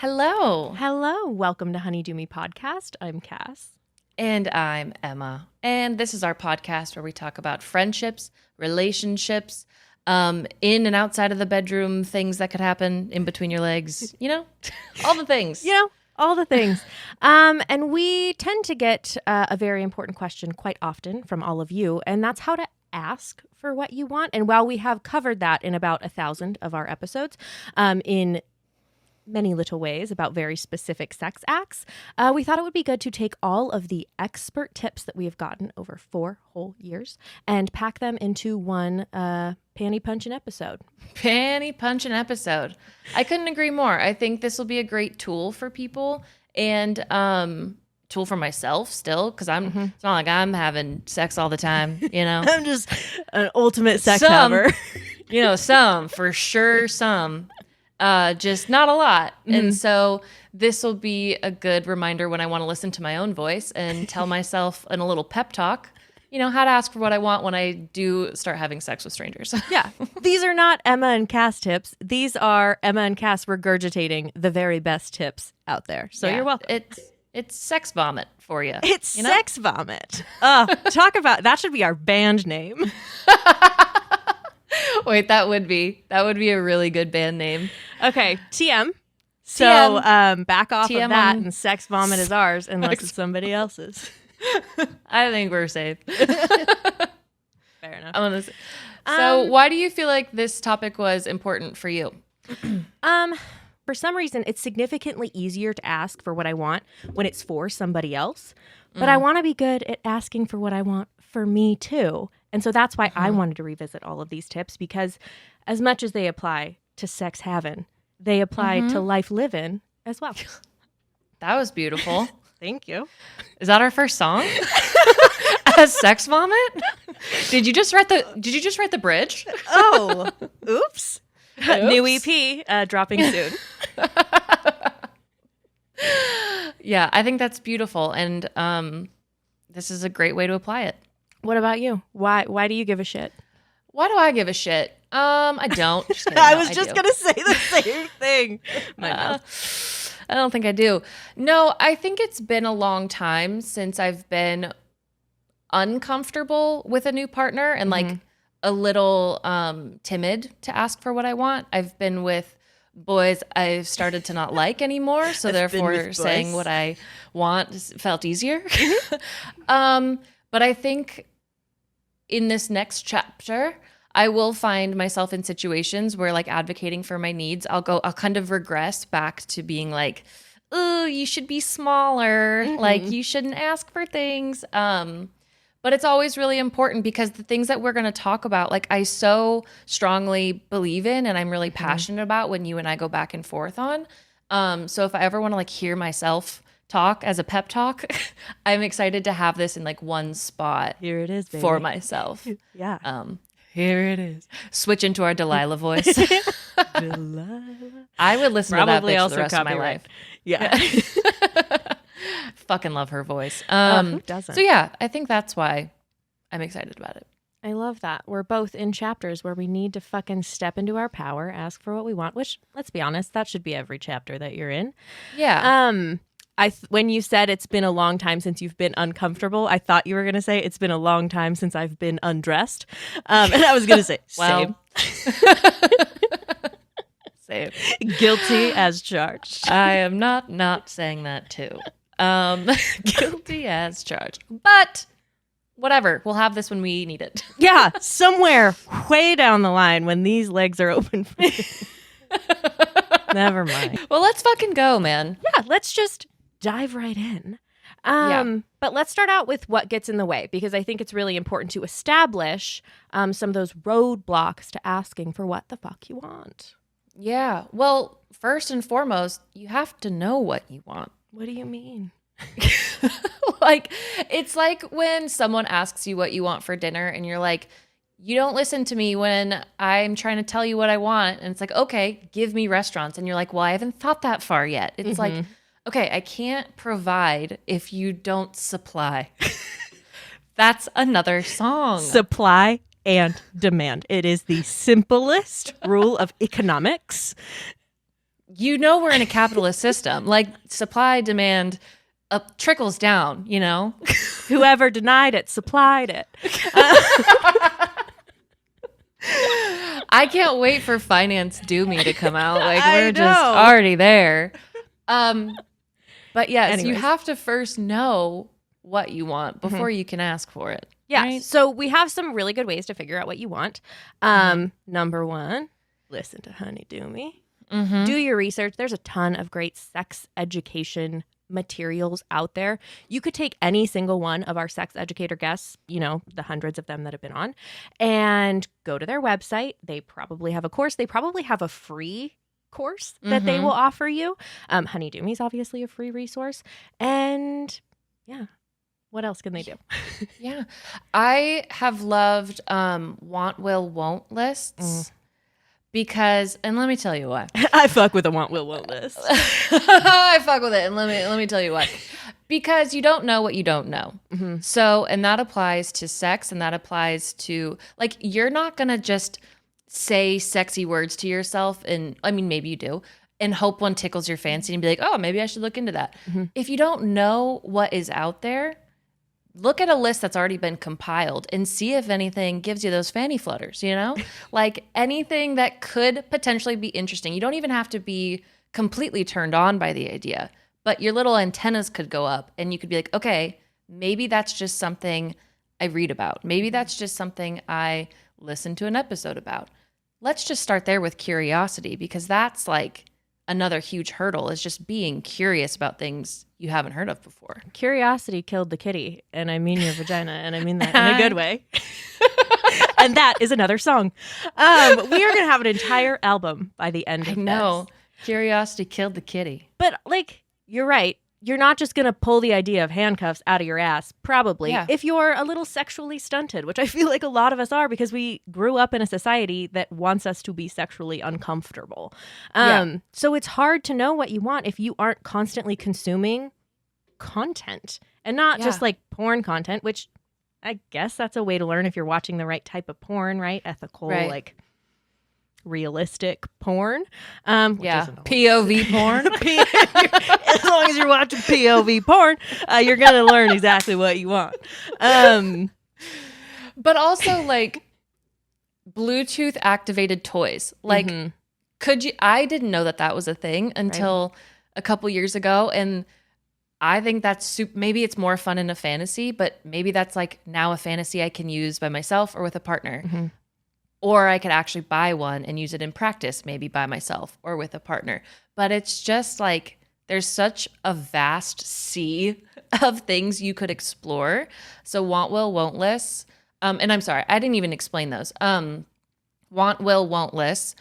Hello. Hello. Welcome to Honeydew Me Podcast. I'm Cass. And I'm Emma. And this is our podcast where we talk about friendships, relationships, in and outside of the bedroom, things that could happen in between your legs, all the things. All the things. And we tend to get a very important question quite often from all of you, and that's how to ask for what you want. And while we have covered that in about 1,000 of our episodes, in many little ways about very specific sex acts, we thought it would be good to take all of the expert tips that we have gotten over 4 whole years and pack them into one panty punching episode. Panty punching episode. I couldn't agree more. I think this will be a great tool for people and tool for myself still, because it's not like I'm having sex all the time, I'm just an ultimate sex haver. Some, for sure, some. Just not a lot. Mm-hmm. And so this will be a good reminder when I want to listen to my own voice and tell myself in a little pep talk, how to ask for what I want when I do start having sex with strangers. Yeah. These are not Emma and Cass tips. These are Emma and Cass regurgitating the very best tips out there. So You're welcome. It's sex vomit for you. It's sex vomit. Talk about, that should be our band name. Wait, that would be a really good band name. Okay, TM. So back off TM of that, and sex vomit is ours unless it's somebody else's. I think we're safe. Fair enough. So why do you feel like this topic was important for you? For some reason, it's significantly easier to ask for what I want when it's for somebody else. But I want to be good at asking for what I want for me too. And so that's why I wanted to revisit all of these tips, because as much as they apply to sex having, they apply to life living as well. That was beautiful. Thank you. Is that our first song? As sex vomit? Did you just write the bridge? Oh, oops. New EP dropping soon. Yeah, I think that's beautiful, and this is a great way to apply it. What about you? Why do you give a shit? Why do I give a shit? I don't. Just kidding. I was just going to say the same thing. I don't think I do. No, I think it's been a long time since I've been uncomfortable with a new partner and like a little timid to ask for what I want. I've been with boys I've started to not like anymore, so therefore saying what I want felt easier. But I think in this next chapter, I will find myself in situations where, like, advocating for my needs, I'll kind of regress back to being like, oh, you should be smaller. Like, you shouldn't ask for things. But it's always really important because the things that we're going to talk about, like, I so strongly believe in and I'm really passionate about when you and I go back and forth on. So if I ever want to, like, hear myself talk as a pep talk, I'm excited to have this in, like, one spot. Here it is, baby. For myself. Yeah. Here it is. Switch into our Delilah voice. Delilah. I would listen Probably to that bitch also for the rest of my life. Yeah. Fucking love her voice. Who doesn't? So yeah, I think that's why I'm excited about it. I love that. We're both in chapters where we need to fucking step into our power, ask for what we want, which, let's be honest, that should be every chapter that you're in. Yeah. When you said it's been a long time since you've been uncomfortable, I thought you were going to say it's been a long time since I've been undressed. And I was going to say, same. Same. Guilty as charged. I am not saying that too. Guilty as charged. But whatever. We'll have this when we need it. Yeah, somewhere way down the line when these legs are open for me. Never mind. Well, let's fucking go, man. Yeah, let's just dive right in. But let's start out with what gets in the way, because I think it's really important to establish some of those roadblocks to asking for what the fuck you want. Yeah. Well, first and foremost, you have to know what you want. What do you mean? Like, it's like when someone asks you what you want for dinner and you're like, you don't listen to me when I'm trying to tell you what I want. And it's like, okay, give me restaurants. And you're like, well, I haven't thought that far yet. It's like, okay, I can't provide if you don't supply. That's another song. Supply and demand. It is the simplest rule of economics. you know, we're in a capitalist system. Like supply, demand trickles down, you know? Whoever denied it, supplied it. I can't wait for Finance Do Me to come out. Like I we're just know. already there. But yes, Anyways. you have to first know what you want before you can ask for it. Yeah. Right? So we have some really good ways to figure out what you want. Number one, listen to Honeydew Me. Do your research. There's a ton of great sex education materials out there. You could take any single one of our sex educator guests, you know, the hundreds of them that have been on, and go to their website. They probably have a course. They probably have a free course that they will offer you. Honeydew Me is obviously a free resource. And yeah, what else can they do? Yeah. I have loved want, will, won't lists because, and let me tell you why. I fuck with a want, will, won't list. I fuck with it. And let me tell you why. Because you don't know what you don't know. So, and that applies to sex and that applies to, like, you're not going to just say sexy words to yourself. And I mean, maybe you do. And hope one tickles your fancy and be like, oh, maybe I should look into that. If you don't know what is out there, look at a list that's already been compiled and see if anything gives you those fanny flutters, you know? Like anything that could potentially be interesting. You don't even have to be completely turned on by the idea, but your little antennas could go up and you could be like, okay, maybe that's just something I read about. Maybe that's just something I listen to an episode about. Let's just start there with curiosity because that's like another huge hurdle is just being curious about things you haven't heard of before. Curiosity killed the kitty, and I mean your vagina, and I mean that in a good way. And that is another song. We are going to have an entire album by the end of this. Curiosity killed the kitty. But like, you're right. You're not just going to pull the idea of handcuffs out of your ass, probably, if you're a little sexually stunted, which I feel like a lot of us are because we grew up in a society that wants us to be sexually uncomfortable. So it's hard to know what you want if you aren't constantly consuming content and not just like porn content, which I guess that's a way to learn if you're watching the right type of porn, right? Ethical, like realistic porn. POV porn. As long as you're watching POV porn, you're going to learn exactly what you want. But also like Bluetooth activated toys. Like I didn't know that was a thing until a couple years ago. And I think that's maybe it's more fun in a fantasy, but maybe that's like now a fantasy I can use by myself or with a partner. Or I could actually buy one and use it in practice, maybe by myself or with a partner. But it's just like there's such a vast sea of things you could explore. So want, will, won't lists. And I'm sorry, I didn't even explain those. Want, will, won't lists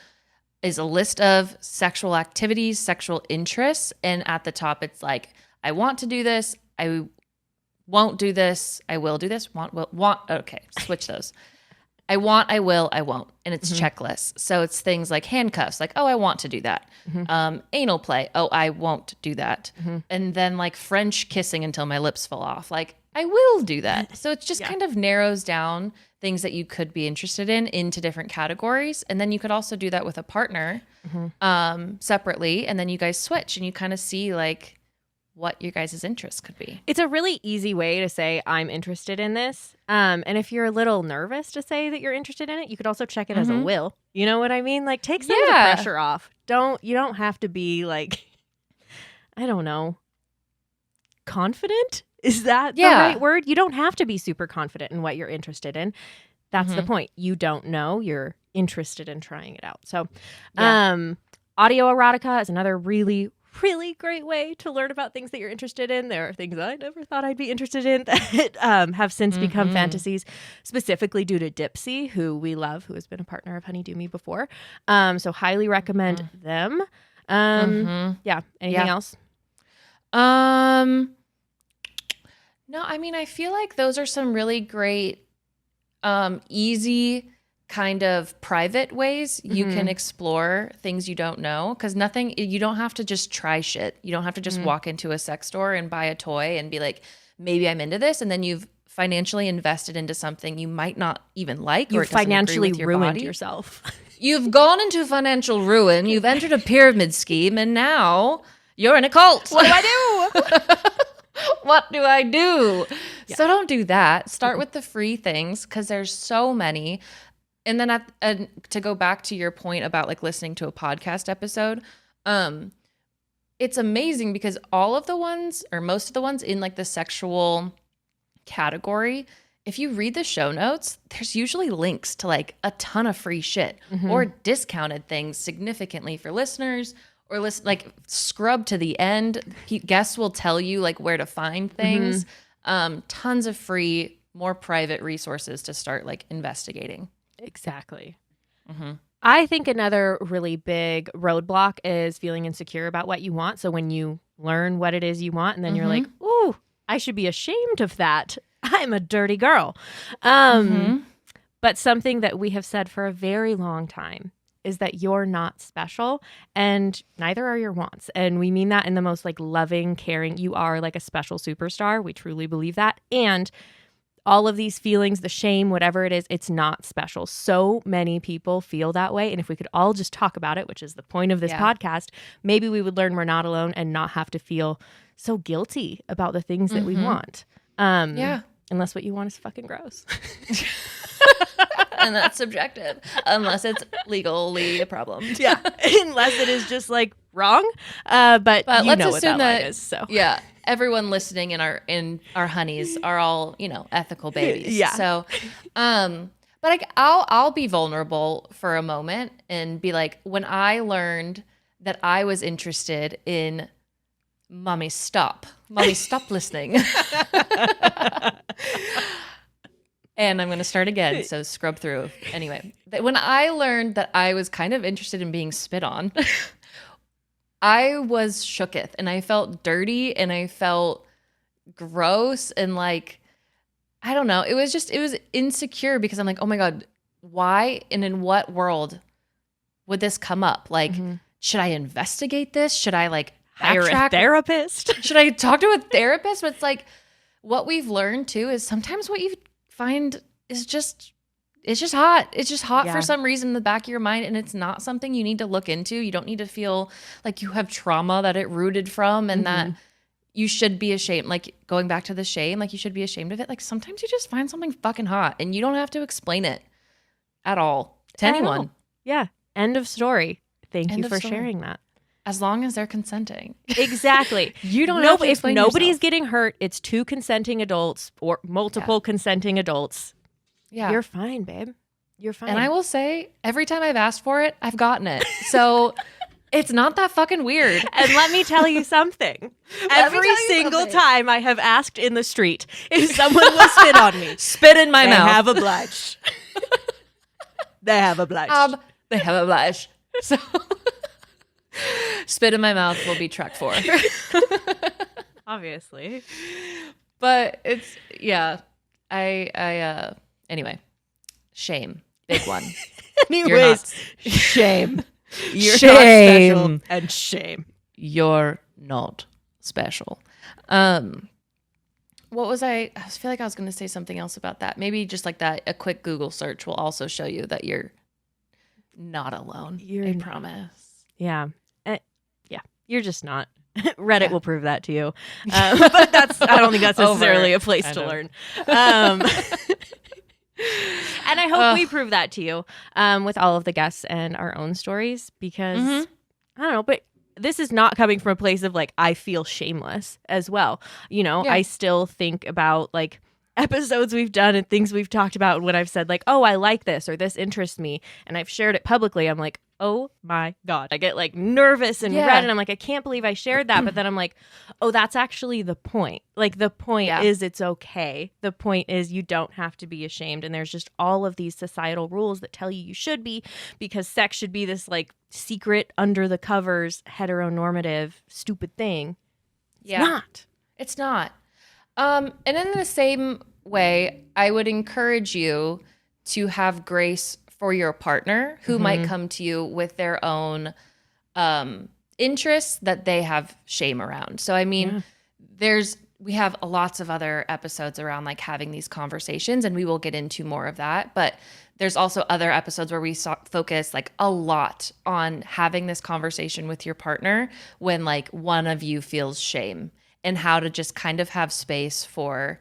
is a list of sexual activities, sexual interests. And at the top, it's like, I want to do this. I won't do this. I will do this. Want, will, want. Okay, switch those. I want, I will, I won't. And it's checklists. So it's things like handcuffs, like, oh, I want to do that. Anal play, oh, I won't do that. And then like French kissing until my lips fall off, like, I will do that. So it just kind of narrows down things that you could be interested in into different categories. And then you could also do that with a partner separately. And then you guys switch and you kind of see like what your guys' interests could be. It's a really easy way to say, I'm interested in this. And if you're a little nervous to say that you're interested in it, you could also check it as a will. You know what I mean? Like take some of the pressure off. You don't have to be like, I don't know, confident? Is that the right word? You don't have to be super confident in what you're interested in. That's the point. You don't know. You're interested in trying it out. So audio erotica is another really great way to learn about things that you're interested in. There are things I never thought I'd be interested in that have since become fantasies, specifically due to Dipsy, who we love, who has been a partner of Honeydew Me before. So highly recommend them. Anything else? No, I mean, I feel like those are some really great, easy kind of private ways you can explore things you don't know, because you don't have to just try shit. You don't have to just walk into a sex store and buy a toy and be like, maybe I'm into this, and then you've financially invested into something you might not even like, or it doesn't agree with your financially ruined body. yourself. You've gone into financial ruin. You've entered a pyramid scheme, and now you're in a cult. What do I do? What do I do? Yeah. So don't do that. Start with the free things because there's so many. And then to go back to your point about like listening to a podcast episode, it's amazing because all of the ones or most of the ones in like the sexual category, if you read the show notes, there's usually links to like a ton of free shit or discounted things significantly for listeners or like scrub to the end. Guests will tell you like where to find things. Tons of free, more private resources to start like investigating. Exactly. I think another really big roadblock is feeling insecure about what you want. So when you learn what it is you want and then you're like, ooh, I should be ashamed of that. I'm a dirty girl. But something that we have said for a very long time is that you're not special and neither are your wants. And we mean that in the most like loving, caring, you are like a special superstar. We truly believe that. And all of these feelings, the shame, whatever it is, it's not special. So many people feel that way. And if we could all just talk about it, which is the point of this podcast, maybe we would learn we're not alone and not have to feel so guilty about the things that we want. Unless what you want is fucking gross. And that's subjective. Unless it's legally a problem. Yeah. Unless it is just like wrong. But you let's know assume what that line is. So yeah. Everyone listening in our honeys are all, ethical babies. Yeah. So, but like I'll be vulnerable for a moment and be like, when I learned that I was interested in Mommy stop listening. And I'm going to start again. So scrub through. Anyway, when I learned that I was kind of interested in being spit on, I was shooketh and I felt dirty and I felt gross and like, I don't know. It was insecure because I'm like, oh my God, why and in what world would this come up? Like, should I investigate this? Should I like hire a therapist? Should I talk to a therapist? But it's like, what we've learned too is sometimes what you find is it's just hot. It's just hot for some reason in the back of your mind. And it's not something you need to look into. You don't need to feel like you have trauma that it rooted from and that you should be ashamed. Like going back to the shame, like you should be ashamed of it. Like sometimes you just find something fucking hot and you don't have to explain it at all to anyone. Yeah. End of story. Thank you for sharing that. As long as they're consenting. Exactly. You don't have to explain if nobody's yourself. getting hurt, it's two consenting adults or multiple consenting adults. Yeah. You're fine, babe. You're fine. And I will say, every time I've asked for it, I've gotten it. So it's not that fucking weird. And let me tell you something. Every single time I have asked in the street if someone will spit on me. Spit in my mouth. They have obliged. They have obliged. They have obliged. So spit in my mouth will be track 4. Obviously. But it's, anyway, shame. Big one. Anyways, shame. You're shame. not special and shame. You're not special. What was I feel like I was going to say something else about that. Maybe just like that, a quick Google search will also show you that you're not alone. I promise. Yeah. You're just not. Reddit will prove that to you. But I don't think that's necessarily a place to learn. And I hope we prove that to you with all of the guests and our own stories because, I don't know, but this is not coming from a place of like, I feel shameless as well. I still think about like episodes we've done and things we've talked about when I've said like, oh, I like this or this interests me. And I've shared it publicly. I'm like, oh my God. I get like nervous and red and I'm like, I can't believe I shared that. But then I'm like, oh, that's actually the point. Like the point is it's okay. The point is you don't have to be ashamed. And there's just all of these societal rules that tell you should be because sex should be this like secret under the covers, heteronormative, stupid thing. It's not. And in the same way, I would encourage you to have grace for your partner who might come to you with their own interests that they have shame around. So, I mean, we have lots of other episodes around like having these conversations and we will get into more of that. But there's also other episodes where we focus like a lot on having this conversation with your partner when like one of you feels shame, and how to just kind of have space for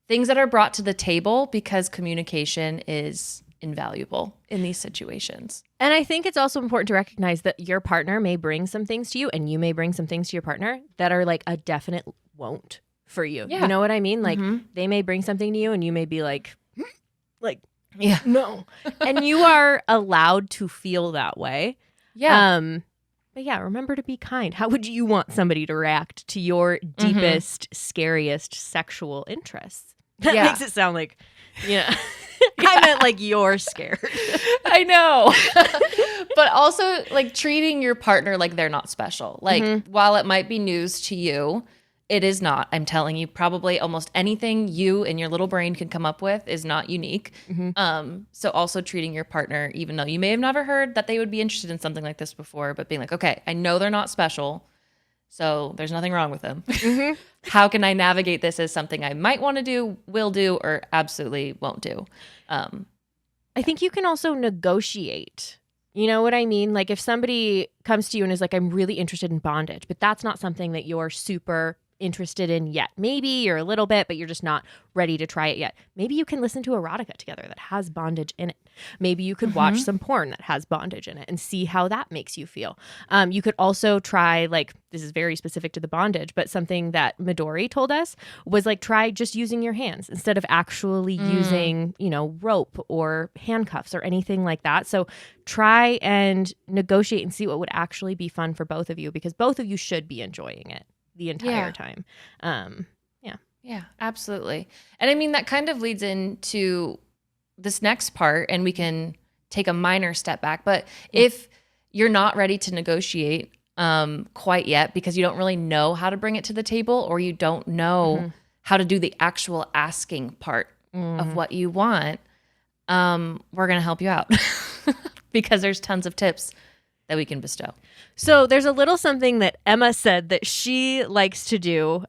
things that are brought to the table, because communication is invaluable in these situations. And I think it's also important to recognize that your partner may bring some things to you, and you may bring some things to your partner that are like a definite won't for you. Yeah. You know what I mean? Like they may bring something to you and you may be like, yeah, no. And you are allowed to feel that way. Yeah. But yeah, remember to be kind. How would you want somebody to react to your deepest, scariest sexual interests? That makes it sound like, I meant like you're scared. I know. But also like treating your partner like they're not special. Like while it might be news to you, it is not. I'm telling you, probably almost anything you and your little brain can come up with is not unique. So also treating your partner, even though you may have never heard that they would be interested in something like this before, but being like, okay, I know they're not special, so there's nothing wrong with them. How can I navigate this as something I might want to do, will do, or absolutely won't do? I think you can also negotiate. You know what I mean? Like if somebody comes to you and is like, I'm really interested in bondage, but that's not something that you're super interested in yet. Maybe you're a little bit, but you're just not ready to try it yet. Maybe you can listen to erotica together that has bondage in it. Maybe you could watch some porn that has bondage in it and see how that makes you feel. You could also try, like, this is very specific to the bondage, but something that Midori told us was like, try just using your hands instead of actually using, rope or handcuffs or anything like that. So try and negotiate and see what would actually be fun for both of you, because both of you should be enjoying it the entire time. Yeah, absolutely. And I mean, that kind of leads into this next part, and we can take a minor step back. But if you're not ready to negotiate quite yet, because you don't really know how to bring it to the table, or you don't know how to do the actual asking part of what you want, we're going to help you out because there's tons of tips that we can bestow. So there's a little something that Emma said that she likes to do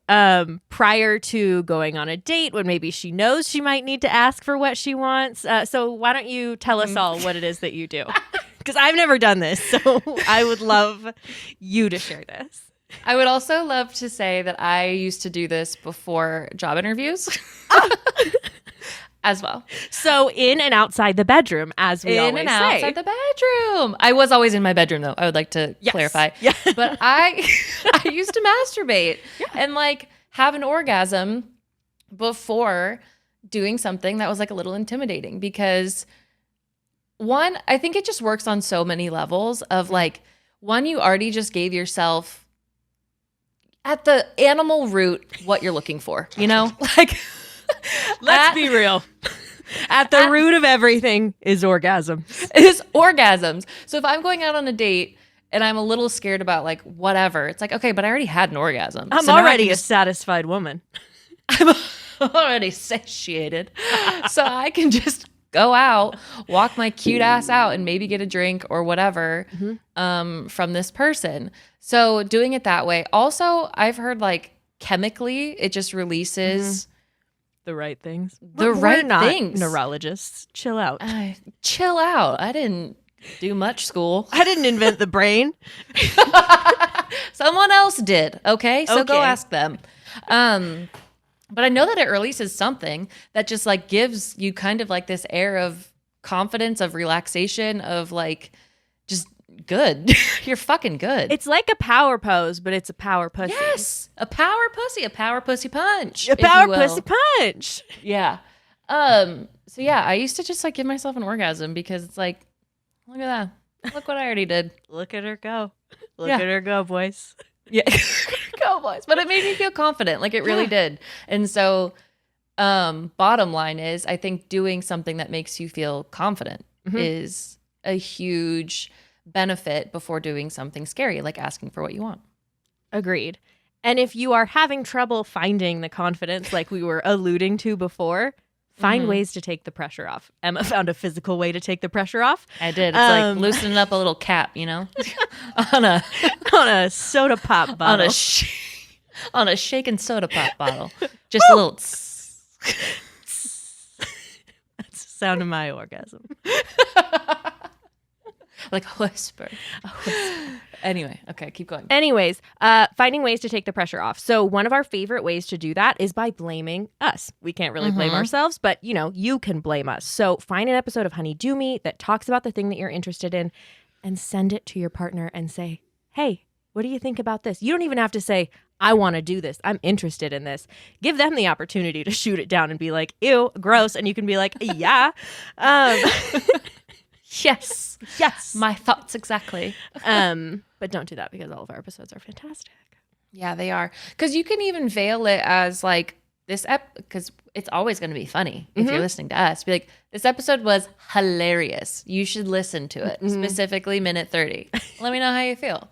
prior to going on a date, when maybe she knows she might need to ask for what she wants. So why don't you tell us all what it is that you do? Because I've never done this, so I would love you to share this. I would also love to say that I used to do this before job interviews. As well. So in and outside the bedroom, as we always say. In and outside the bedroom. I was always in my bedroom, though. I would like to clarify. Yeah. But I used to masturbate and like have an orgasm before doing something that was like a little intimidating, because one, I think it just works on so many levels of like, one, you already just gave yourself at the animal root what you're looking for, like. Let's be real. At the root of everything is orgasm. Is orgasms. So if I'm going out on a date and I'm a little scared about like whatever, it's like, okay, but I already had an orgasm. I'm already a satisfied woman. I'm already satiated. So I can just go out, walk my cute ass out, and maybe get a drink or whatever from this person. So doing it that way. Also, I've heard like chemically it just releases the right things. We're not things. Neurologists. Chill out. Chill out. I didn't do much school. I didn't invent the brain. Someone else did. Okay. So go ask them. But I know that it releases something that just like gives you kind of like this air of confidence, of relaxation, of like just good. You're fucking good. It's like a power pose, but it's a power pussy. Yes. A power pussy punch. A power pussy punch. Yeah. So yeah, I used to just like give myself an orgasm because it's like, look at that. Look what I already did. Look at her go. Look at her go, boys. Yeah. Go, boys. But it made me feel confident. Like it really did. And so bottom line is, I think doing something that makes you feel confident is a huge benefit before doing something scary, like asking for what you want. Agreed. And if you are having trouble finding the confidence, like we were alluding to before, find ways to take the pressure off. Emma found a physical way to take the pressure off. I did. It's like loosening up a little cap, on a soda pop bottle. On a shaken soda pop bottle. Just a little. sound of my orgasm. Like a whisper. Anyway, okay, keep going. Anyways, finding ways to take the pressure off. So one of our favorite ways to do that is by blaming us. We can't really blame ourselves, but you can blame us. So find an episode of Honeydew Me that talks about the thing that you're interested in and send it to your partner and say, hey, what do you think about this? You don't even have to say, I want to do this. I'm interested in this. Give them the opportunity to shoot it down and be like, ew, gross. And you can be like, yeah. Yes. My thoughts exactly. But don't do that because all of our episodes are fantastic. Yeah, they are. Because you can even veil it as like this because it's always going to be funny if you're listening to us. Be like, this episode was hilarious. You should listen to it, specifically minute 30. Let me know how you feel.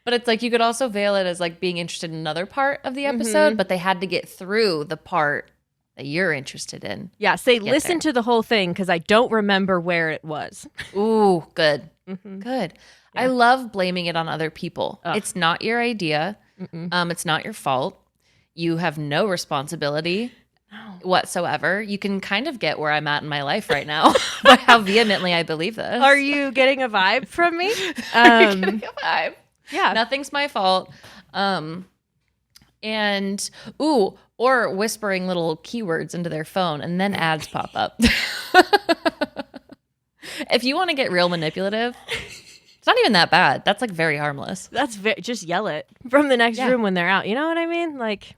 But it's like you could also veil it as like being interested in another part of the episode, but they had to get through the part that you're interested in. Yeah, say listen to the whole thing because I don't remember where it was. Ooh, good. Good. Yeah. I love blaming it on other people. Ugh. It's not your idea. It's not your fault. You have no responsibility whatsoever. You can kind of get where I'm at in my life right now by how vehemently I believe this. Are you getting a vibe from me? Are you getting a vibe? Yeah. Nothing's my fault. Or whispering little keywords into their phone and then ads pop up. If you want to get real manipulative, it's not even that bad. That's like very harmless. That's just yell it from the next room when they're out. You know what I mean? Like,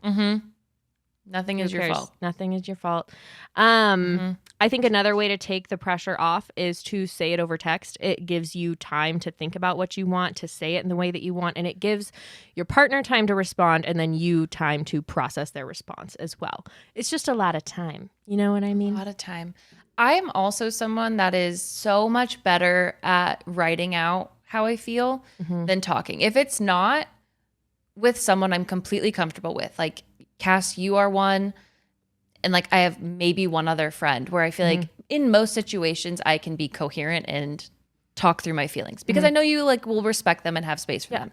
nothing is your fault. Nothing is your fault. I think another way to take the pressure off is to say it over text. It gives you time to think about what you want, to say it in the way that you want, and it gives your partner time to respond and then you time to process their response as well. It's just a lot of time. You know what I mean? A lot of time. I am also someone that is so much better at writing out how I feel than talking. If it's not with someone I'm completely comfortable with, like Cass, you are one. And like I have maybe one other friend where I feel like in most situations I can be coherent and talk through my feelings because I know you like will respect them and have space for them.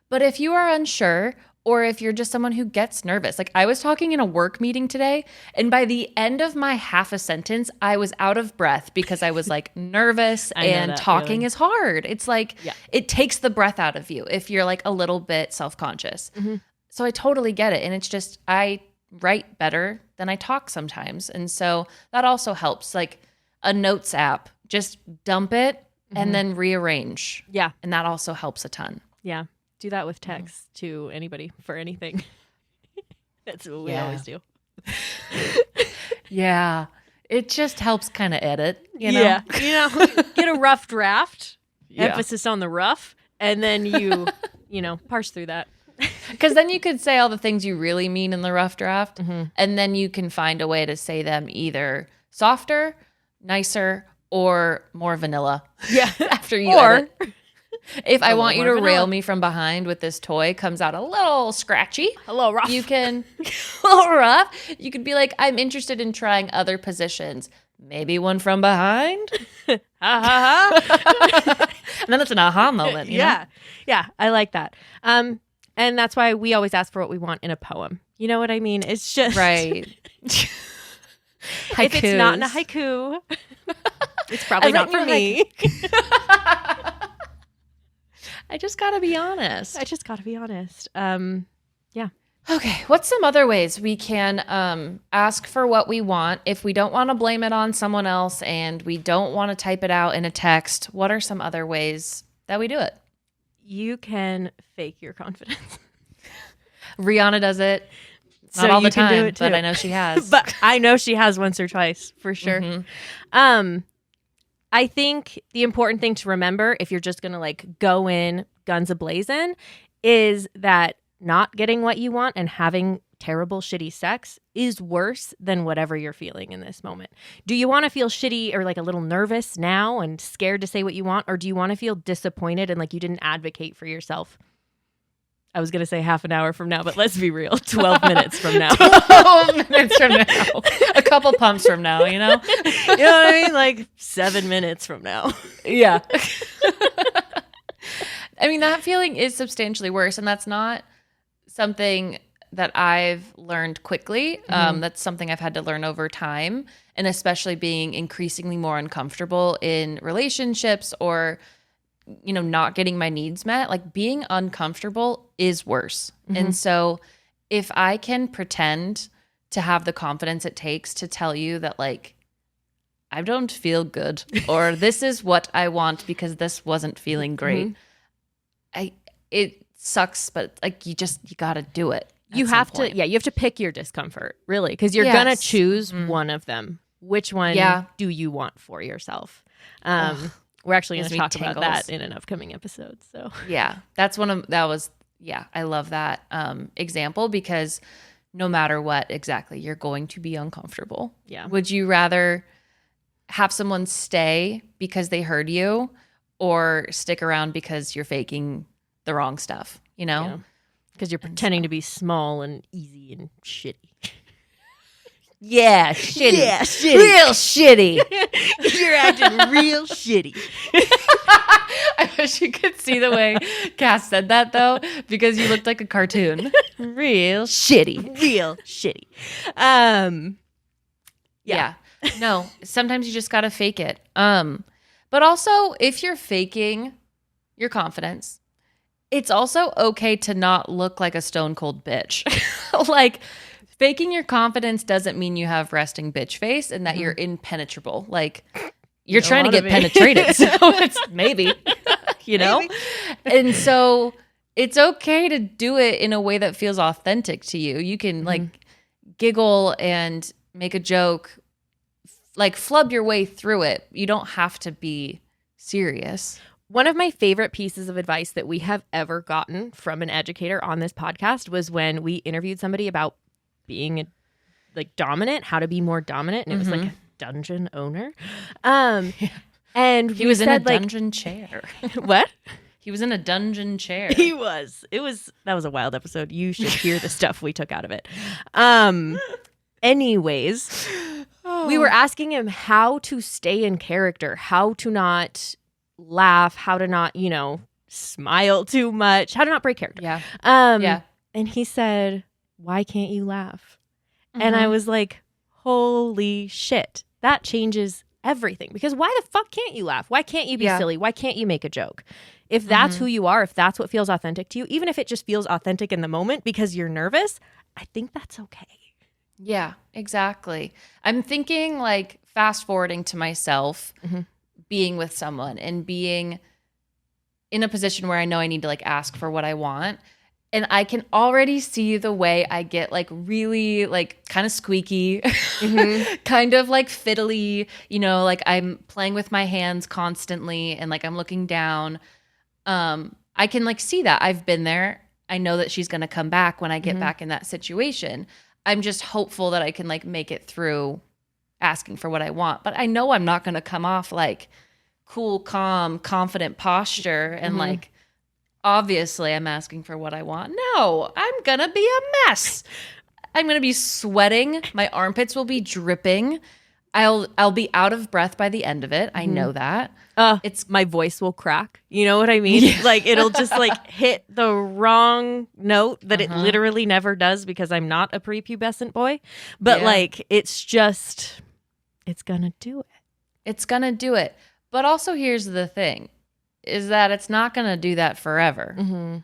But if you are unsure or if you're just someone who gets nervous, like I was talking in a work meeting today and by the end of my half a sentence, I was out of breath because I was like nervous and talking feeling. Is hard. It's like it takes the breath out of you if you're like a little bit self-conscious. So I totally get it. And it's just, I write better than I talk sometimes. And so that also helps. Like a notes app, just dump it and then rearrange. Yeah. And that also helps a ton. Yeah. Do that with text to anybody for anything. That's what we always do. Yeah. It just helps kind of edit, you know? Yeah. Get a rough draft, emphasis on the rough, and then you parse through that. Because then you could say all the things you really mean in the rough draft, and then you can find a way to say them either softer, nicer, or more vanilla. Yeah. After you edit. If I want you to rail me from behind with this toy comes out a little scratchy, a little rough. You can, a little rough. You could be like, I'm interested in trying other positions. Maybe one from behind. And then it's an aha moment. You know? Yeah. I like that. And that's why we always ask for what we want in a poem. You know what I mean? It's just right. If it's not in a haiku, it's probably not for me. I just gotta be honest. Yeah. Okay. What's some other ways we can ask for what we want if we don't want to blame it on someone else and we don't want to type it out in a text? What are some other ways that we do it? You can fake your confidence. Rihanna does it. Not all the time, but I know she has. But I know she has once or twice, for sure. I think the important thing to remember, if you're just going to like go in guns a-blazing, is that not getting what you want and having terrible, shitty sex is worse than whatever you're feeling in this moment. Do you want to feel shitty or like a little nervous now and scared to say what you want? Or do you want to feel disappointed and like you didn't advocate for yourself? I was going to say half an hour from now, but let's be real. 12 minutes from now. 12 minutes from now. A couple pumps from now, you know? You know what I mean? Like 7 minutes from now. Yeah. I mean, that feeling is substantially worse. And that's not something that I've learned quickly. That's something I've had to learn over time, and especially being increasingly more uncomfortable in relationships or, not getting my needs met. Like, being uncomfortable is worse. And so if I can pretend to have the confidence it takes to tell you that, like, I don't feel good, or this is what I want because this wasn't feeling great. It sucks, but like you got to do it. You have to pick your discomfort, really, because you're going to choose one of them. Which one do you want for yourself? We're actually going to talk about that in an upcoming episode. So yeah, I love that example, because no matter what, exactly, you're going to be uncomfortable. Yeah. Would you rather have someone stay because they heard you, or stick around because you're faking the wrong stuff, Yeah. Because you're pretending to be small and easy and shitty. Yeah, shitty. Yeah, shitty. Real shitty. You're acting real shitty. I wish you could see the way Cass said that, though, because you looked like a cartoon. Real shitty. Real shitty. Yeah. No, sometimes you just got to fake it. But also, if you're faking your confidence, it's also okay to not look like a stone cold bitch. Like, faking your confidence doesn't mean you have resting bitch face and that you're impenetrable. Like, you're trying to get penetrated. So it's maybe. Maybe. And so it's okay to do it in a way that feels authentic to you. You can like giggle and make a joke, like flub your way through it. You don't have to be serious. One of my favorite pieces of advice that we have ever gotten from an educator on this podcast was when we interviewed somebody about being dominant, how to be more dominant. And it was like a dungeon owner. And he was in a dungeon chair. What? He was in a dungeon chair. He was. That was a wild episode. You should hear the stuff we took out of it. Anyways, we were asking him how to stay in character, how to not laugh, how to not, smile too much, how to not break character. Yeah. And he said, "Why can't you laugh?" And I was like, holy shit, that changes everything. Because why the fuck can't you laugh? Why can't you be silly? Why can't you make a joke? If that's who you are, if that's what feels authentic to you, even if it just feels authentic in the moment because you're nervous, I think that's okay. Yeah, exactly. I'm thinking like fast forwarding to myself being with someone and being in a position where I know I need to like ask for what I want. And I can already see the way I get like really like kind of squeaky, kind of like fiddly, like I'm playing with my hands constantly and like I'm looking down. I can like see that. I've been there. I know that she's going to come back when I get back in that situation. I'm just hopeful that I can like make it through asking for what I want. But I know I'm not going to come off like cool, calm, confident posture and like, obviously I'm asking for what I want. No, I'm going to be a mess. I'm going to be sweating. My armpits will be dripping. I'll be out of breath by the end of it. I know that. My voice will crack. You know what I mean? Yeah. Like it'll just like hit the wrong note that it literally never does because I'm not a prepubescent boy. But like it's gonna do it. It's gonna do it. But also here's the thing, is that it's not gonna do that forever.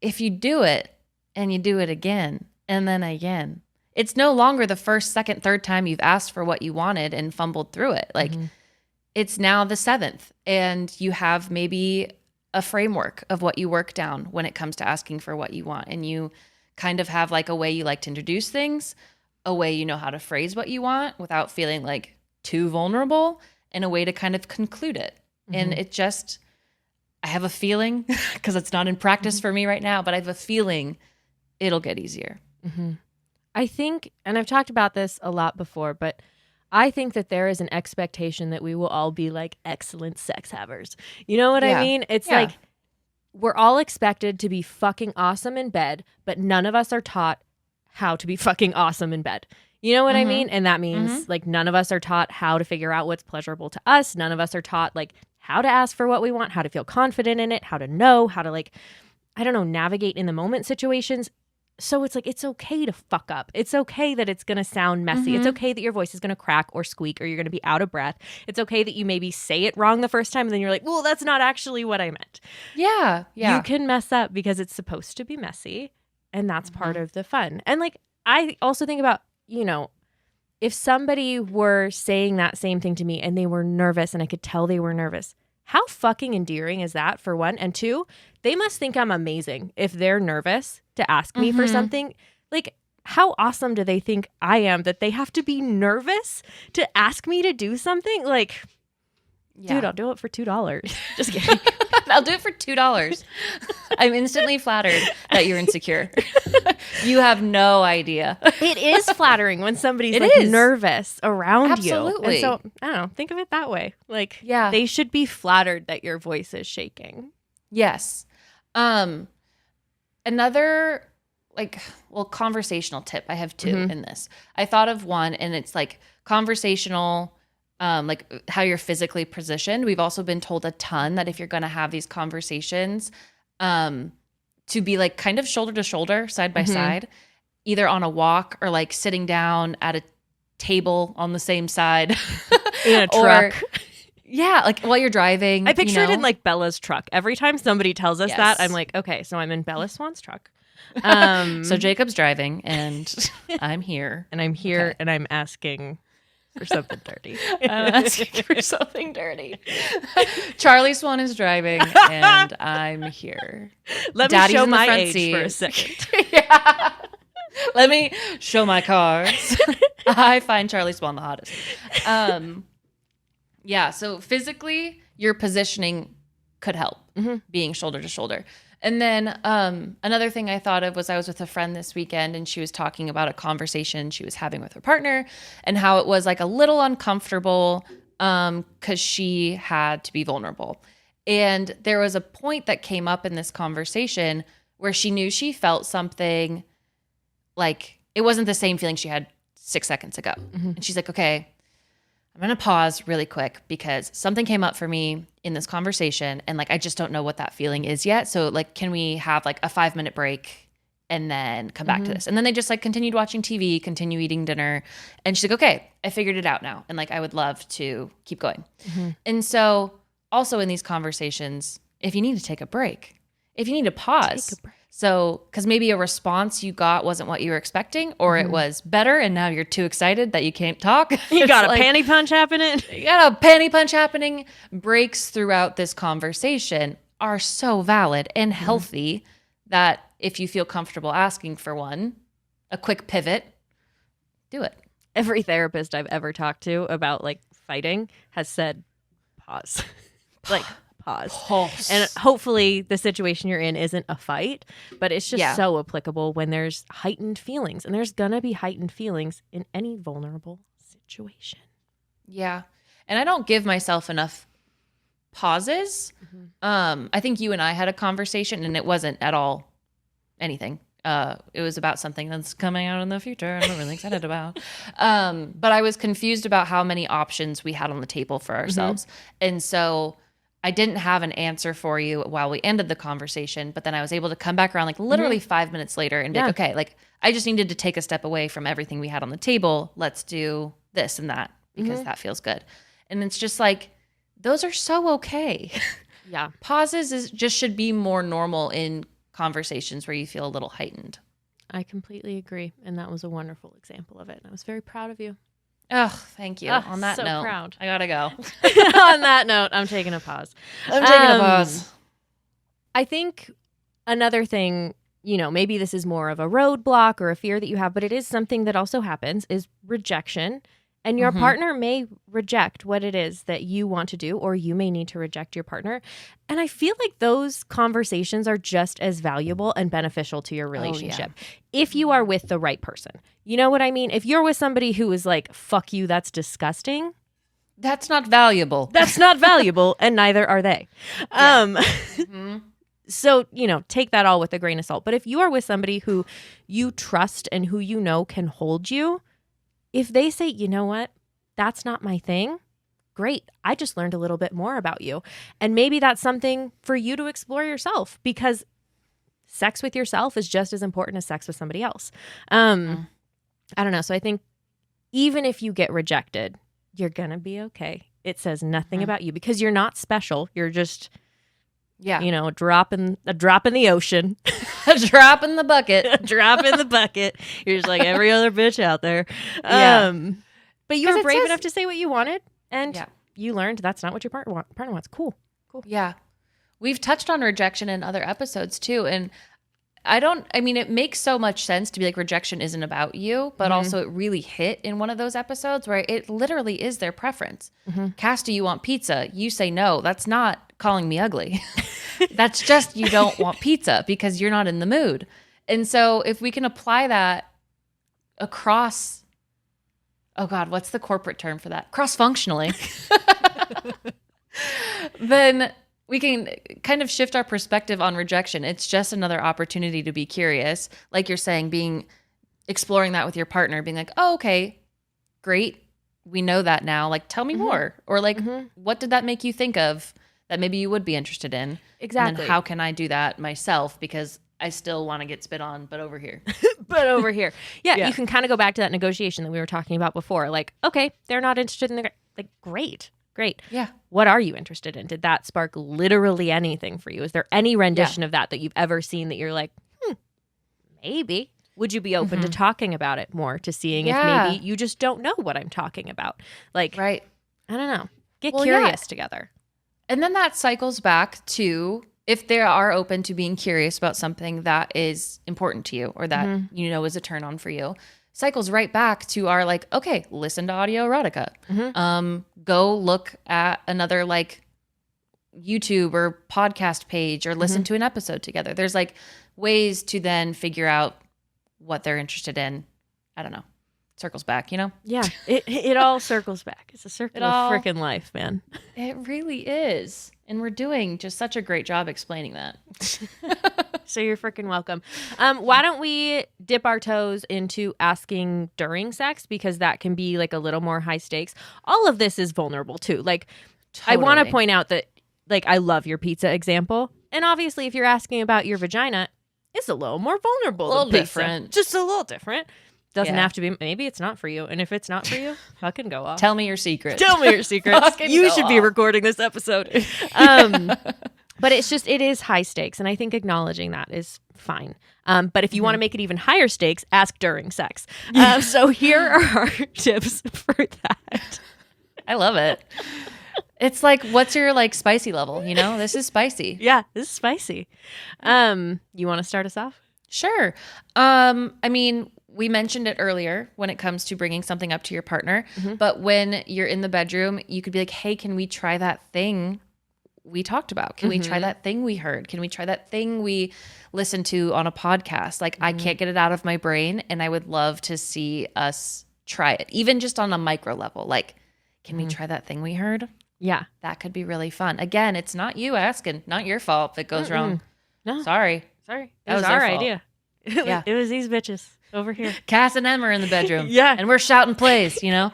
If you do it and you do it again and then again, it's no longer the first, second, third time you've asked for what you wanted and fumbled through it. Like it's now the 7th and you have maybe a framework of what you work down when it comes to asking for what you want. And you kind of have like a way you like to introduce things, a way you know how to phrase what you want without feeling like too vulnerable, and a way to kind of conclude it. And it just, I have a feeling, because it's not in practice for me right now, but I have a feeling it'll get easier. I think, and I've talked about this a lot before, but I think that there is an expectation that we will all be like excellent sex havers. You know what I mean? It's like we're all expected to be fucking awesome in bed, but none of us are taught how to be fucking awesome in bed. You know what I mean? And that means like none of us are taught how to figure out what's pleasurable to us. None of us are taught like how to ask for what we want, how to feel confident in it, how to know, how to like, I don't know, navigate in the moment situations. So it's like, it's okay to fuck up. It's okay that it's going to sound messy. It's okay that your voice is going to crack or squeak or you're going to be out of breath. It's okay that you maybe say it wrong the first time and then you're like, well, that's not actually what I meant. Yeah. Yeah. You can mess up because it's supposed to be messy. And that's part of the fun. And like, I also think about, you know, if somebody were saying that same thing to me and they were nervous and I could tell they were nervous, how fucking endearing is that, for one? And two, they must think I'm amazing if they're nervous to ask me for something. Like, how awesome do they think I am that they have to be nervous to ask me to do something? Like, dude, I'll do it for $2. Just kidding. I'll do it for $2. I'm instantly flattered that you're insecure. You have no idea. It is flattering when somebody's nervous around you. Absolutely. And so, I don't know, think of it that way. Like, they should be flattered that your voice is shaking. Yes. Another, conversational tip. I have two in this. I thought of one, and it's like conversational, like how you're physically positioned. We've also been told a ton that if you're going to have these conversations, to be like kind of shoulder to shoulder, side by side, either on a walk or like sitting down at a table on the same side. In a truck. Yeah, like while you're driving. I picture it in like Bella's truck. Every time somebody tells us that, I'm like, okay, so I'm in Bella Swan's truck. So Jacob's driving and I'm here. And I'm here and I'm asking for something dirty. I'm asking for something dirty. Charlie Swan is driving and I'm here. Let Daddy's me show in the my front age seat. for a second. Yeah. Let me show my cards. I find Charlie Swan the hottest. Yeah, so physically, your positioning could help, being shoulder to shoulder. And then another thing I thought of was I was with a friend this weekend and she was talking about a conversation she was having with her partner and how it was like a little uncomfortable because she had to be vulnerable. And there was a point that came up in this conversation where she knew she felt something like it wasn't the same feeling she had 6 seconds ago. And she's like, okay, I'm going to pause really quick because something came up for me in this conversation and like I just don't know what that feeling is yet. So like can we have like a 5-minute break and then come back to this? And then they just like continued watching TV, continue eating dinner. And she's like, okay, I figured it out now. And like I would love to keep going. And so also in these conversations, if you need to take a break, if you need to pause. Take a break. So, because maybe a response you got wasn't what you were expecting, or it was better, and now you're too excited that you can't talk. You got a panty punch happening. You got a panty punch happening. Breaks throughout this conversation are so valid and healthy that if you feel comfortable asking for one, a quick pivot, do it. Every therapist I've ever talked to about like fighting has said, pause. Like, pause. And hopefully the situation you're in isn't a fight, but it's just so applicable when there's heightened feelings. And there's going to be heightened feelings in any vulnerable situation. Yeah. And I don't give myself enough pauses. I think you and I had a conversation and it wasn't at all anything. It was about something that's coming out in the future and I'm really excited about. But I was confused about how many options we had on the table for ourselves. And so I didn't have an answer for you while we ended the conversation, but then I was able to come back around like literally 5 minutes later and be like, okay, like I just needed to take a step away from everything we had on the table. Let's do this and that because that feels good. And it's just like, those are so okay. Yeah. Pauses just should be more normal in conversations where you feel a little heightened. I completely agree. And that was a wonderful example of it. And I was very proud of you. Oh, thank you. On that so note, proud. I gotta go. On that note, I'm taking a pause. I'm taking a pause. I think another thing, you know, maybe this is more of a roadblock or a fear that you have, but it is something that also happens is rejection. And your partner may reject what it is that you want to do, or you may need to reject your partner. And I feel like those conversations are just as valuable and beneficial to your relationship if you are with the right person. You know what I mean? If you're with somebody who is like, fuck you, that's disgusting. That's not valuable. That's not valuable, and neither are they. So, you know, take that all with a grain of salt. But if you are with somebody who you trust and who you know can hold you, if they say, you know what, that's not my thing, great. I just learned a little bit more about you. And maybe that's something for you to explore yourself, because sex with yourself is just as important as sex with somebody else. I don't know. So I think even if you get rejected, you're going to be okay. It says nothing about you because you're not special. You're just, a drop in the ocean. A drop in the bucket. A drop in the bucket. You're just like every other bitch out there. But you were brave enough to say what you wanted, and you learned that's not what your partner wants. Cool. Yeah. We've touched on rejection in other episodes too, and it makes so much sense to be like, rejection isn't about you, but also it really hit in one of those episodes where it literally is their preference. Cass, do you want pizza? You say no. That's not calling me ugly. That's just you don't want pizza because you're not in the mood. And so if we can apply that across, oh God, what's the corporate term for that? Cross-functionally. Then we can kind of shift our perspective on rejection. It's just another opportunity to be curious. Like you're saying, exploring that with your partner, being like, oh, okay, great. We know that now. Like, tell me more. Or like, what did that make you think of that maybe you would be interested in? Exactly. And then how can I do that myself? Because I still want to get spit on, but over here. Yeah, you can kind of go back to that negotiation that we were talking about before. Like, okay, they're not interested in like, great. Yeah. What are you interested in? Did that spark literally anything for you? Is there any rendition of that you've ever seen that you're like, maybe? Would you be open to talking about it more, to seeing if maybe you just don't know what I'm talking about? Like, right. I don't know. Get curious together. And then that cycles back to if they are open to being curious about something that is important to you or that is a turn on for you. Cycles right back to our like, okay, listen to audio erotica. Go look at another like YouTube or podcast page or listen to an episode together. There's like ways to then figure out what they're interested in. I don't know. Circles back, Yeah, it all circles back. It's a circle of freaking life, man. It really is. And we're doing just such a great job explaining that. So you're freaking welcome. Why don't we dip our toes into asking during sex? Because that can be like a little more high stakes. All of this is vulnerable too. Like, totally. I want to point out that like, I love your pizza example. And obviously if you're asking about your vagina, it's a little more vulnerable. A little different. Just a little different. Doesn't have to be. Maybe it's not for you. And if it's not for you, fucking go off. Tell me your secret. Tell me your secrets. You should be recording this episode. But it is high stakes. And I think acknowledging that is fine. But if you want to make it even higher stakes, ask during sex. So here are our tips for that. I love it. It's like, what's your like spicy level? This is spicy. Yeah, this is spicy. You want to start us off? Sure. We mentioned it earlier when it comes to bringing something up to your partner. But when you're in the bedroom, you could be like, hey, can we try that thing we talked about? Can we try that thing we heard? Can we try that thing we listened to on a podcast? Like, I can't get it out of my brain, and I would love to see us try it, even just on a micro level. Like, can we try that thing we heard? Yeah. That could be really fun. Again, it's not you asking, not your fault if it goes wrong. No. Sorry. It was our idea. It was these bitches over here. Cass and Em are in the bedroom. Yeah. And we're shouting plays, and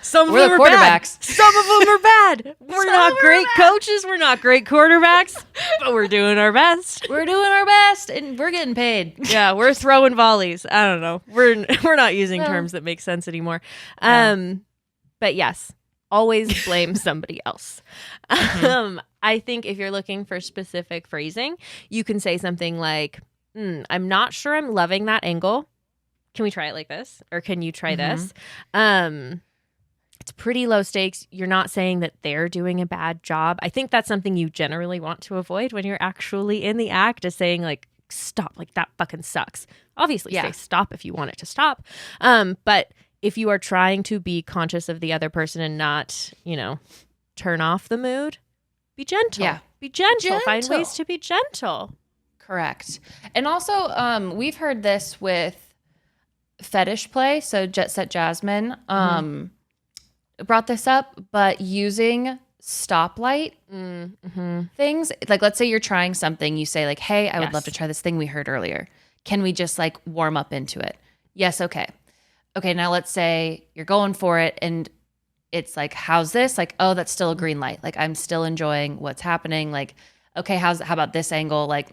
some of we're them the quarterbacks. Bad. Some of them are bad. We're not great coaches. We're not great quarterbacks, but we're doing our best. We're doing our best, and we're getting paid. Yeah, we're throwing volleys. I don't know. We're not using terms that make sense anymore. But yes, always blame somebody else. I think if you're looking for specific phrasing, you can say something like, I'm not sure I'm loving that angle. Can we try it like this? Or can you try this? It's pretty low stakes. You're not saying that they're doing a bad job. I think that's something you generally want to avoid when you're actually in the act, is saying like, stop, like that fucking sucks. Obviously say stop if you want it to stop. But if you are trying to be conscious of the other person and not, turn off the mood, be gentle. Yeah. Be gentle. Find ways to be gentle. Correct. And also, we've heard this with fetish play. So Jet Set Jasmine brought this up, but using stoplight things. Like, let's say you're trying something. You say like, hey, I would love to try this thing we heard earlier. Can we just like warm up into it? Yes. Okay. Okay. Now let's say you're going for it and it's like, how's this? Like, oh, that's still a green light. Like, I'm still enjoying what's happening. Like, okay, how about this angle? Like,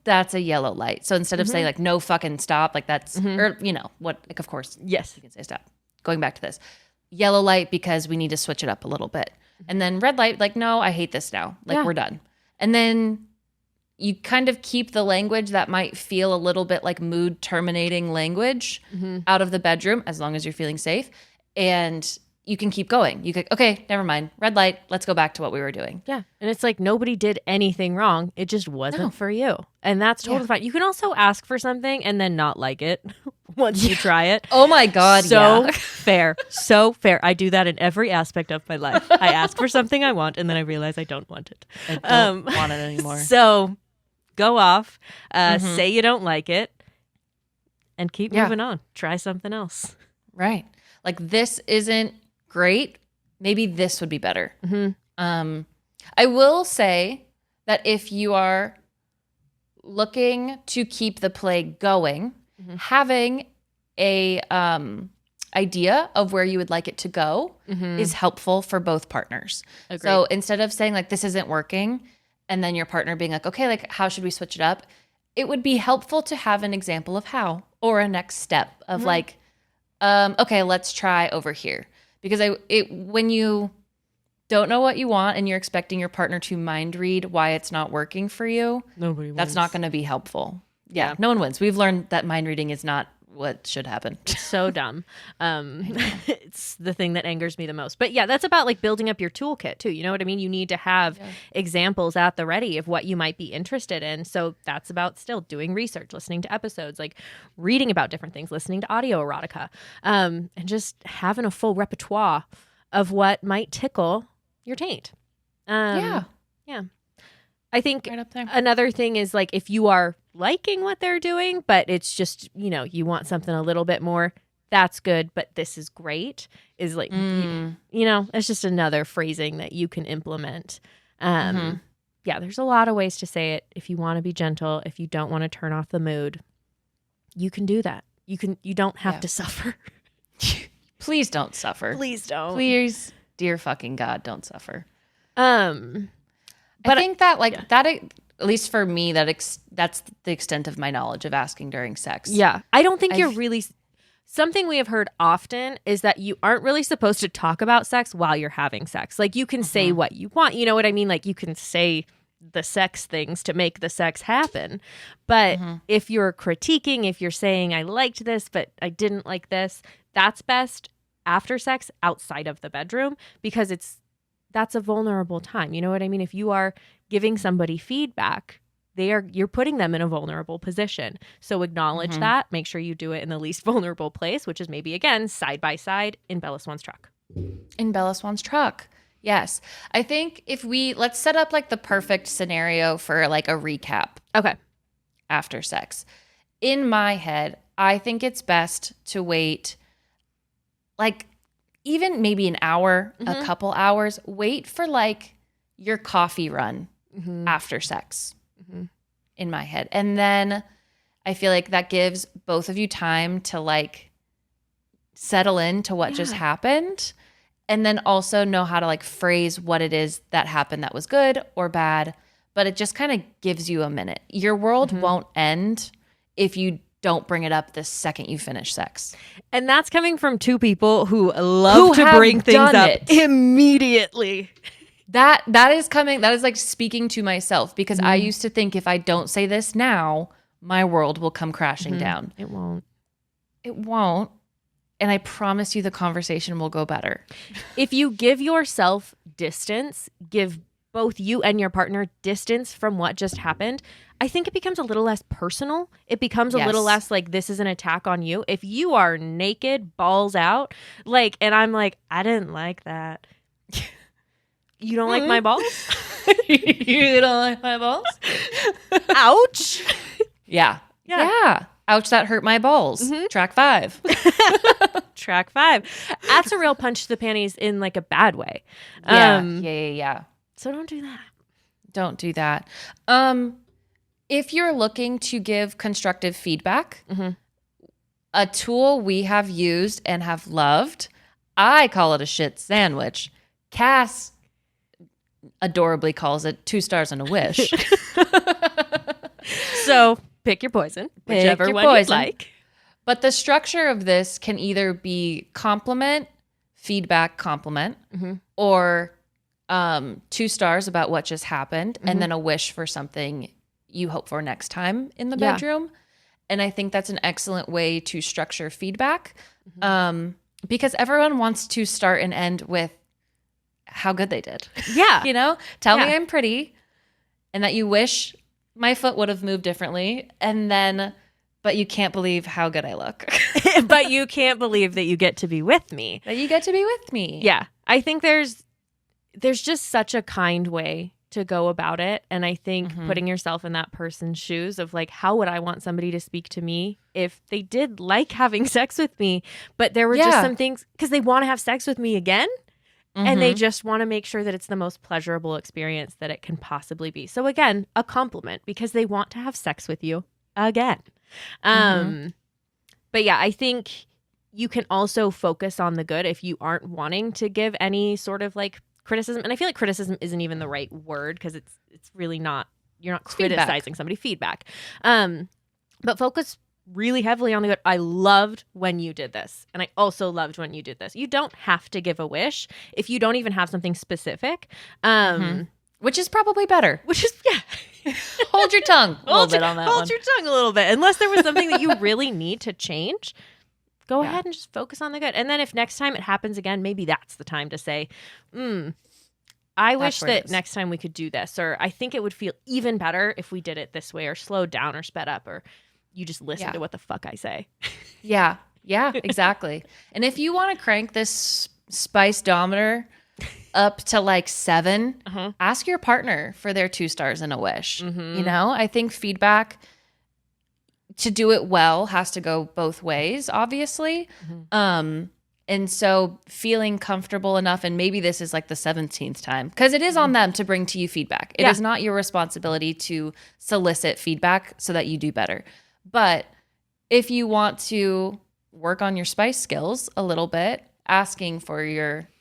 that's a yellow light. So instead of saying like, no fucking stop, like that's, or what, like, of course, Yes, you can say stop. Going back to this, yellow light because we need to switch it up a little bit. And then red light, like, no, I hate this now. Like we're done. And then you kind of keep the language that might feel a little bit like mood terminating language out of the bedroom, as long as you're feeling safe. And you can keep going. You could, okay, never mind. Red light. Let's go back to what we were doing. Yeah. And it's like nobody did anything wrong. It just wasn't for you. And that's totally fine. You can also ask for something and then not like it once you try it. Oh my God. So fair. So fair. I do that in every aspect of my life. I ask for something I want and then I realize I don't want it. I don't want it anymore. So go off, say you don't like it, and keep moving on. Try something else. Right. Like, this isn't great. Maybe this would be better. I will say that if you are looking to keep the play going, having a idea of where you would like it to go is helpful for both partners. Agreed. So instead of saying like, this isn't working, and then your partner being like, okay, like, how should we switch it up? It would be helpful to have an example of how, or a next step of like, okay, let's try over here. Because when you don't know what you want and you're expecting your partner to mind read why it's not working for you, that's not going to be helpful. Yeah, no one wins. We've learned that mind reading is not what should happen. So dumb. It's the thing that angers me the most. But yeah, that's about like building up your toolkit too. You know what I mean? You need to have examples at the ready of what you might be interested in. So that's about still doing research, listening to episodes, like reading about different things, listening to audio erotica, and just having a full repertoire of what might tickle your taint. Yeah. I think right up there. Another thing is like if you are liking what they're doing, but it's just, you want something a little bit more, that's good, but this is great, is like, it's just another phrasing that you can implement. Yeah, there's a lot of ways to say it. If you want to be gentle, if you don't want to turn off the mood, you can do that. You don't have to suffer. Please don't suffer. Please don't. Please, dear fucking God, don't suffer. But I think that that, at least for me, that's the extent of my knowledge of asking during sex. Yeah. I don't think you're really... Something we have heard often is that you aren't really supposed to talk about sex while you're having sex. Like, you can say what you want. You know what I mean? Like, you can say the sex things to make the sex happen. But if you're critiquing, if you're saying, I liked this, but I didn't like this, that's best after sex outside of the bedroom, because that's a vulnerable time. You know what I mean? If you are giving somebody feedback, you're putting them in a vulnerable position. So acknowledge that. Make sure you do it in the least vulnerable place, which is maybe, again, side by side in Bella Swan's truck. In Bella Swan's truck. Yes. I think let's set up like the perfect scenario for like a recap. Okay. After sex. In my head, I think it's best to wait like even maybe an hour, a couple hours, wait for like your coffee run after sex in my head. And then I feel like that gives both of you time to like settle into what just happened, and then also know how to like phrase what it is that happened that was good or bad. But it just kind of gives you a minute. Your world won't end if you don't bring it up the second you finish sex. And that's coming from two people who love to bring things up immediately. That is coming. That is like speaking to myself, because I used to think if I don't say this now, my world will come crashing down. It won't. It won't. And I promise you the conversation will go better. If you give yourself distance, give both you and your partner distance from what just happened, I think it becomes a little less personal. It becomes a little less like this is an attack on you. If you are naked, balls out, like, and I'm like, I didn't like that. You don't like my balls? You don't like my balls? Ouch. Yeah. Ouch, that hurt my balls. Track 5. Track 5. That's a real punch to the panties in like a bad way. Yeah. So don't do that. Don't do that. If you're looking to give constructive feedback, a tool we have used and have loved, I call it a shit sandwich. Cass adorably calls it 2 stars and a wish. So pick your poison, whichever one you like. But the structure of this can either be compliment, feedback, compliment, or 2 stars about what just happened, and then a wish for something you hope for next time in the bedroom. And I think that's an excellent way to structure feedback, because everyone wants to start and end with how good they did. Yeah. You know, tell me I'm pretty and that you wish my foot would have moved differently, and then but you can't believe how good I look. But you can't believe that you get to be with me. That you get to be with me. Yeah. I think there's just such a kind way to go about it. And I think putting yourself in that person's shoes of like, how would I want somebody to speak to me if they did like having sex with me, but there were just some things because they want to have sex with me again. And they just want to make sure that it's the most pleasurable experience that it can possibly be. So again, a compliment because they want to have sex with you again. But yeah, I think you can also focus on the good if you aren't wanting to give any sort of like criticism. And I feel like criticism isn't even the right word because it's really not, you're not criticizing somebody, feedback. But focus really heavily on the good. I loved when you did this. And I also loved when you did this. You don't have to give a wish if you don't even have something specific. Which is probably better. Which is, Hold your tongue a little bit on that one. Hold your tongue a little bit. Unless there was something that you really need to change, go ahead and just focus on the good. And then if next time it happens again, maybe that's the time to say, I wish that next time we could do this. Or I think it would feel even better if we did it this way or slowed down or sped up or you just listen to what the fuck I say. Yeah, exactly. And if you want to crank this spice-dometer up to like 7, ask your partner for their 2 stars and a wish. You know, I think feedback to do it well has to go both ways, obviously. And so feeling comfortable enough, and maybe this is like the 17th time, because it is on them to bring to you feedback. It is not your responsibility to solicit feedback so that you do better. But if you want to work on your spice skills a little bit, asking for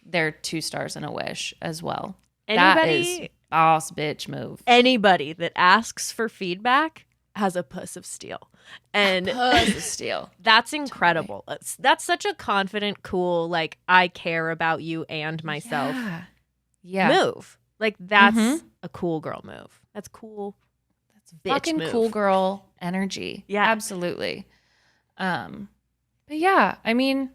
their 2 stars and a wish as well. That is boss bitch move. Anybody that asks for feedback has a puss of steel. And a puss of steel. That's incredible. That's such a confident, cool, like, I care about you and myself move. Like, that's a cool girl move. That's cool. That's bitch fucking move. Cool girl energy. Yeah. Absolutely. But yeah, I mean,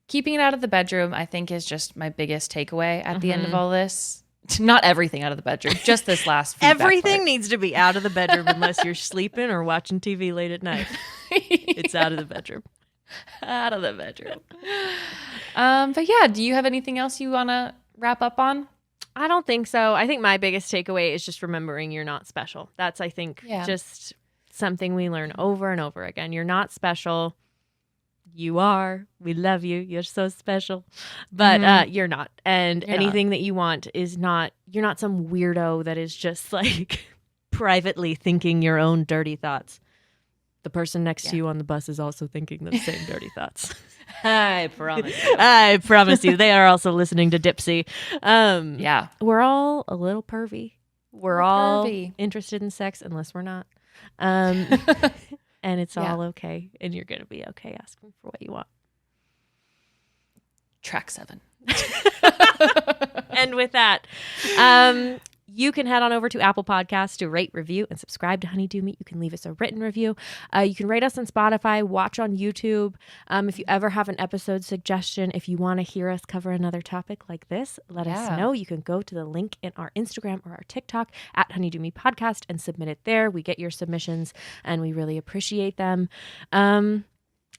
keeping it out of the bedroom, I think, is just my biggest takeaway at the end of all this. Not everything out of the bedroom, just this last feedback Everything part. needs to be out of the bedroom unless you're sleeping or watching TV late at night. It's out of the bedroom. Out of the bedroom. But yeah, do you have anything else you want to wrap up on? I don't think so. I think my biggest takeaway is just remembering you're not special. That's, I think, just something we learn over and over again. You're not special. You are. We love you. You're so special. But you're not. And anything that you want is not, you're not some weirdo that is just like privately thinking your own dirty thoughts. The person next to you on the bus is also thinking the same dirty thoughts. I promise you. I promise you. They are also listening to Dipsy. Yeah. We're all a little pervy. We're all interested in sex unless we're not. And it's all okay. And you're going to be okay asking for what you want. Track 7. And with that, you can head on over to Apple Podcasts to rate, review, and subscribe to Honeydew Meat. You can leave us a written review. You can rate us on Spotify, watch on YouTube. If you ever have an episode suggestion, if you want to hear us cover another topic like this, let us know. You can go to the link in our Instagram or our TikTok at Honeydew Meat Podcast and submit it there. We get your submissions and we really appreciate them. And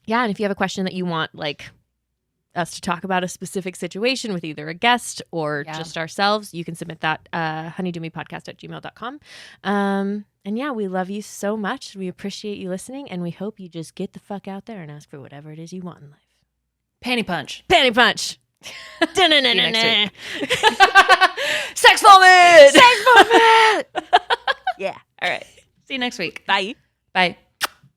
if you have a question that you want, like, us to talk about a specific situation with either a guest or just ourselves, you can submit that honeydewmeatpodcast@gmail.com. And we love you so much. We appreciate you listening, and we hope you just get the fuck out there and ask for whatever it is you want in life. Panty punch. Panty punch. Sex vomit. Sex vomit. Yeah. All right. See you next week. Bye. Bye.